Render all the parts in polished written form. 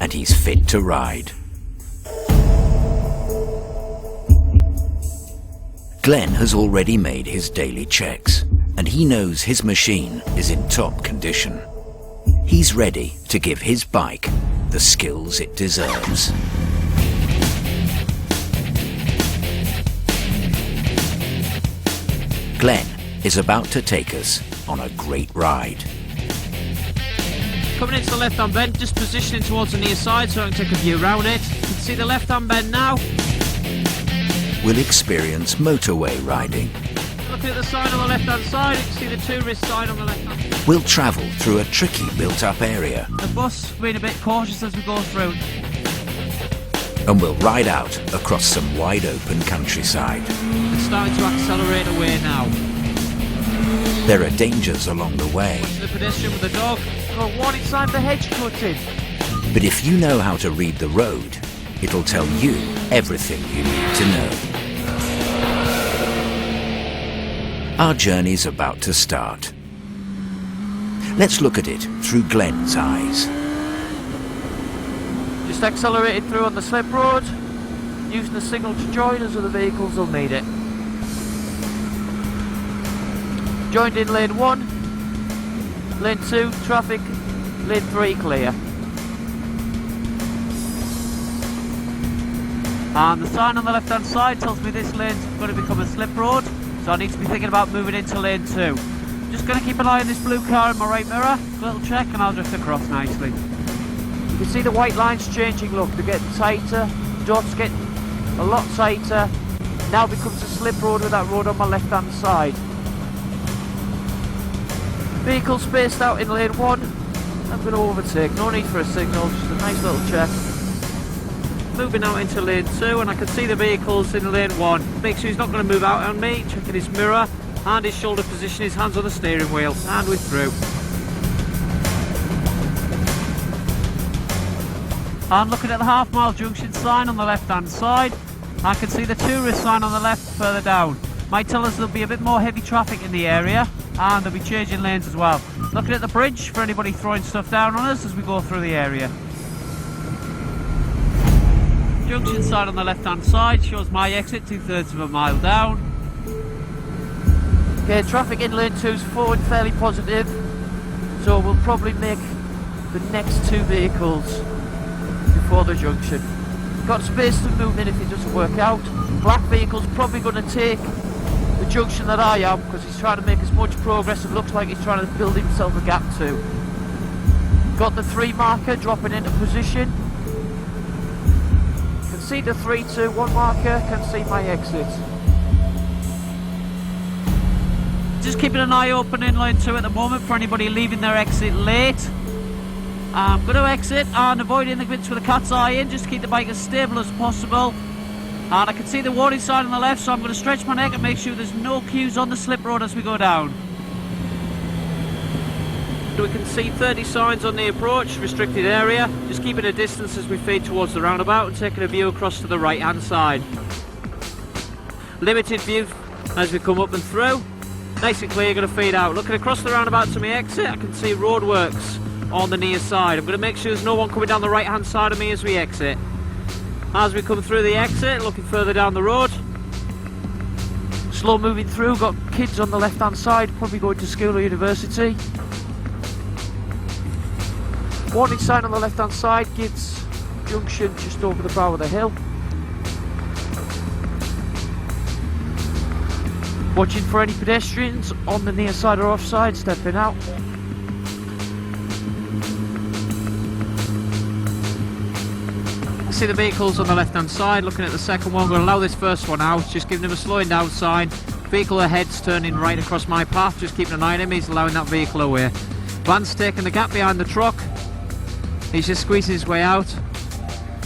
and he's fit to ride. Glenn has already made his daily checks, and he knows his machine is in top condition. He's ready to give his bike the skills it deserves. Glenn is about to take us on a great ride. Coming into the left-hand bend, just positioning towards the near side so I can take a view around it. You can see the left-hand bend now. We'll experience motorway riding. Looking at the sign on the left-hand side, you can see the tourist sign on the left-hand side. We'll travel through a tricky built-up area. The bus being a bit cautious as we go through. And we'll ride out across some wide-open countryside. It's starting to accelerate away now. There are dangers along the way. Watching the pedestrian with the dog. Got a warning sign for hedge cutting. But if you know how to read the road, it'll tell you everything you need to know. Our journey's about to start. Let's look at it through Glenn's eyes. Just accelerated through on the slip road, using the signal to join us, other vehicles will need it. Joined in lane 1, lane 2 traffic, lane 3 clear. And the sign on the left hand side tells me this lane's going to become a slip road, so I need to be thinking about moving into lane 2. Just going to keep an eye on this blue car in my right mirror, a little check and I'll drift across nicely. You can see the white lines changing, look, they're getting tighter, dots getting a lot tighter. Now becomes a slip road with that road on my left hand side. Vehicle spaced out in lane 1, I'm going to overtake, no need for a signal, just a nice little check. Moving out into lane 2 and I can see the vehicles in lane 1. Make sure he's not going to move out on me, checking his mirror and his shoulder position, his hands on the steering wheel, and we're through. And looking at the half-mile junction sign on the left-hand side, I can see the tourist sign on the left further down. Might tell us there'll be a bit more heavy traffic in the area, and they'll be changing lanes as well. Looking at the bridge for anybody throwing stuff down on us as we go through the area. Junction sign on the left-hand side shows my exit 2/3 of a mile down. Okay, traffic in lane 2 is forward fairly positive, so we'll probably make the next 2 vehicles before the junction. Got space to move in if it doesn't work out. Black vehicle's probably going to take the junction that I am because he's trying to make as much progress. It looks like he's trying to build himself a gap too. Got the 3 marker dropping into position. Can see the 3, 2, 1 marker, can see my exit. Just keeping an eye open in lane 2 at the moment for anybody leaving their exit late. I'm going to exit and avoiding the bits with a cat's eye in, just to keep the bike as stable as possible. And I can see the warning sign on the left, so I'm going to stretch my neck and make sure there's no queues on the slip road as we go down. We can see 30 signs on the approach, restricted area. Just keeping a distance as we feed towards the roundabout and taking a view across to the right hand side. Limited view as we come up and through. Nice and clear, going to feed out. Looking across the roundabout to my exit, I can see roadworks on the near side. I'm going to make sure there's no one coming down the right hand side of me as we exit. As we come through the exit, looking further down the road. Slow moving through, got kids on the left hand side, probably going to school or university. Warning sign on the left hand side gives junction just over the brow of the hill. Watching for any pedestrians on the near side or offside, stepping out. See the vehicles on the left hand side, looking at the second one, going to allow this first one out, just giving him a slowing down sign. Vehicle ahead's turning right across my path, just keeping an eye on him, he's allowing that vehicle away. Van's taking the gap behind the truck, he's just squeezing his way out,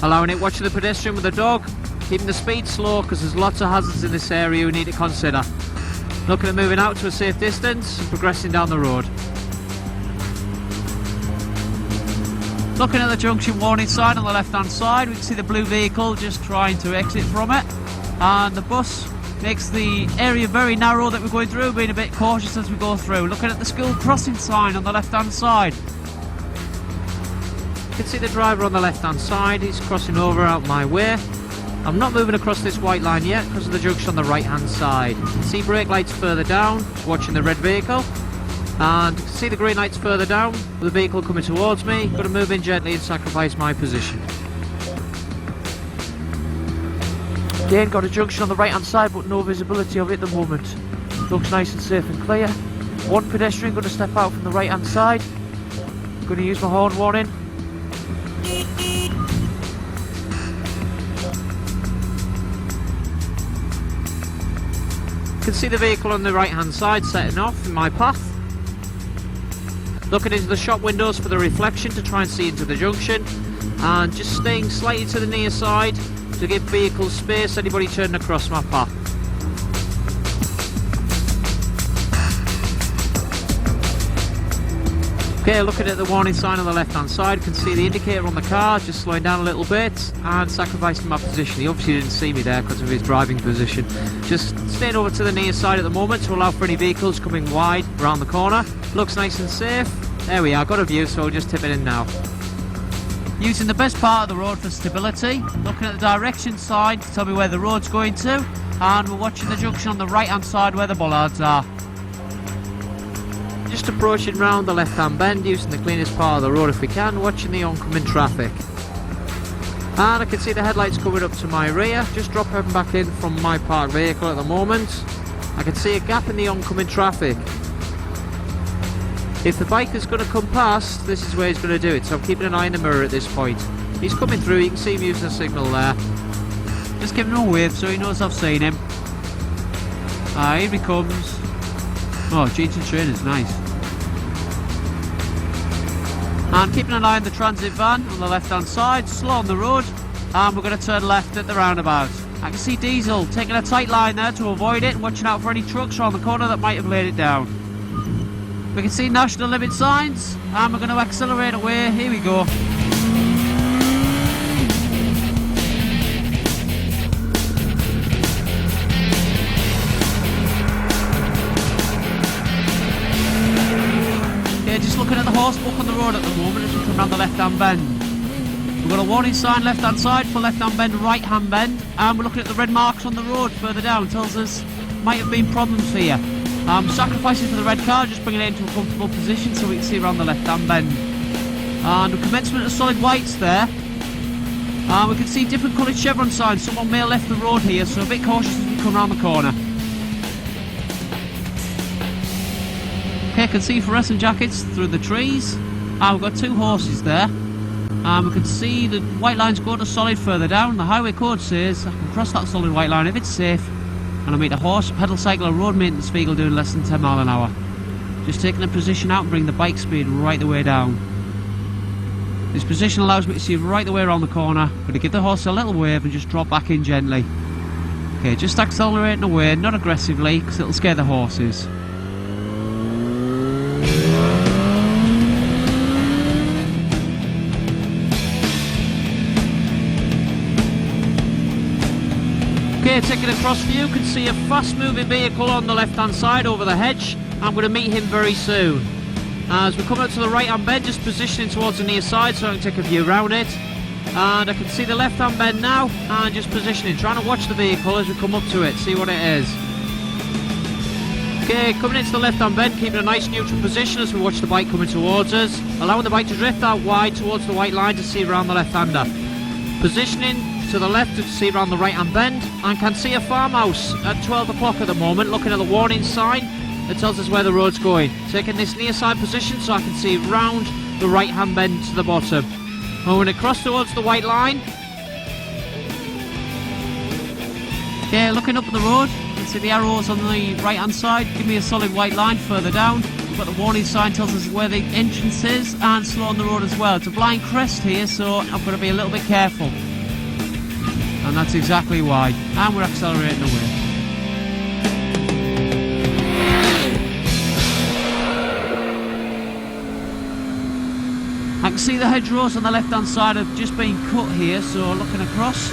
allowing it, watching the pedestrian with the dog, keeping the speed slow because there's lots of hazards in this area we need to consider. Looking at moving out to a safe distance and progressing down the road. Looking at the junction warning sign on the left hand side, we can see the blue vehicle just trying to exit from it, and the bus makes the area very narrow that we're going through, being a bit cautious as we go through. Looking at the school crossing sign on the left hand side. can see the driver on the left hand side, he's crossing over out my way. I'm not moving across this white line yet because of the junction on the right hand side. You can see brake lights further down, watching the red vehicle. And you can see the green lights further down, with the vehicle coming towards me. Got to move in gently and sacrifice my position. Again, got a junction on the right hand side but no visibility of it at the moment. Looks nice and safe and clear. One pedestrian going to step out from the right hand side. Going to use my horn warning. You can see the vehicle on the right hand side setting off in my path. Looking into the shop windows for the reflection to try and see into the junction, and just staying slightly to the near side to give vehicles space, anybody turning across my path. Okay, looking at the warning sign on the left hand side, can see the indicator on the car, just slowing down a little bit and sacrificing my position. He obviously didn't see me there because of his driving position. Just staying over to the near side at the moment to allow for any vehicles coming wide around the corner. Looks nice and safe. There we are, got a view, so we'll just tip it in now. Using the best part of the road for stability, looking at the direction sign to tell me where the road's going to, and we're watching the junction on the right hand side where the bollards are. Just approaching round the left hand bend, using the cleanest part of the road if we can, watching the oncoming traffic. And I can see the headlights coming up to my rear, just dropping back in from my parked vehicle at the moment. I can see a gap in the oncoming traffic. If the biker's going to come past, this is where he's going to do it, so I'm keeping an eye in the mirror at this point. He's coming through, you can see him using the signal there. Just giving him a wave so he knows I've seen him. Here he comes. Oh, jeans and trainers, nice. And keeping an eye on the transit van on the left hand side, slow on the road, and we're going to turn left at the roundabout. I can see Diesel taking a tight line there to avoid it, and watching out for any trucks around the corner that might have laid it down. We can see national limit signs, and we're going to accelerate away. Here we go. Just looking at the horse book on the road at the moment as we come round the left hand bend. We've got a warning sign left hand side for left hand bend, right hand bend, and we're looking at the red marks on the road further down. Tells us might have been problems here. Sacrificing for the red car, just bringing it into a comfortable position so we can see around the left hand bend. And the commencement of solid whites there. We can see different coloured chevron signs. Someone may have left the road here, so a bit cautious as we come round the corner. Okay, I can see fluorescent jackets through the trees. We've got two horses there. We can see the white lines go to solid further down. The highway code says I can cross that solid white line if it's safe, and I meet a horse, pedal cycle or road maintenance vehicle doing less than 10 miles an hour. Just taking a position out and bring the bike speed right the way down. This position allows me to see right the way around the corner. I'm going to give the horse a little wave and just drop back in gently. Okay, just accelerating away, not aggressively, because it'll scare the horses. Okay, taking a cross view, can see a fast moving vehicle on the left hand side over the hedge. I'm going to meet him very soon. As we come up to the right hand bend, just positioning towards the near side so I can take a view around it. And I can see the left hand bend now, and just positioning, trying to watch the vehicle as we come up to it, see what it is. Okay, coming into the left hand bend, keeping a nice neutral position as we watch the bike coming towards us, allowing the bike to drift out wide towards the white line to see around the left hander. Positioning to the left to see around the right hand bend, and can see a farmhouse at 12 o'clock at the moment, looking at the warning sign that tells us where the road's going. Taking this near side position so I can see round the right hand bend to the bottom. Moving across towards the white line. Okay, looking up at the road, you can see the arrows on the right hand side give me a solid white line further down. We've got the warning sign tells us where the entrance is, and slow on the road as well. It's a blind crest here, so I've got to be a little bit careful. And that's exactly why. And we're accelerating away. I can see the hedgerows on the left hand side have just been cut here, so looking across,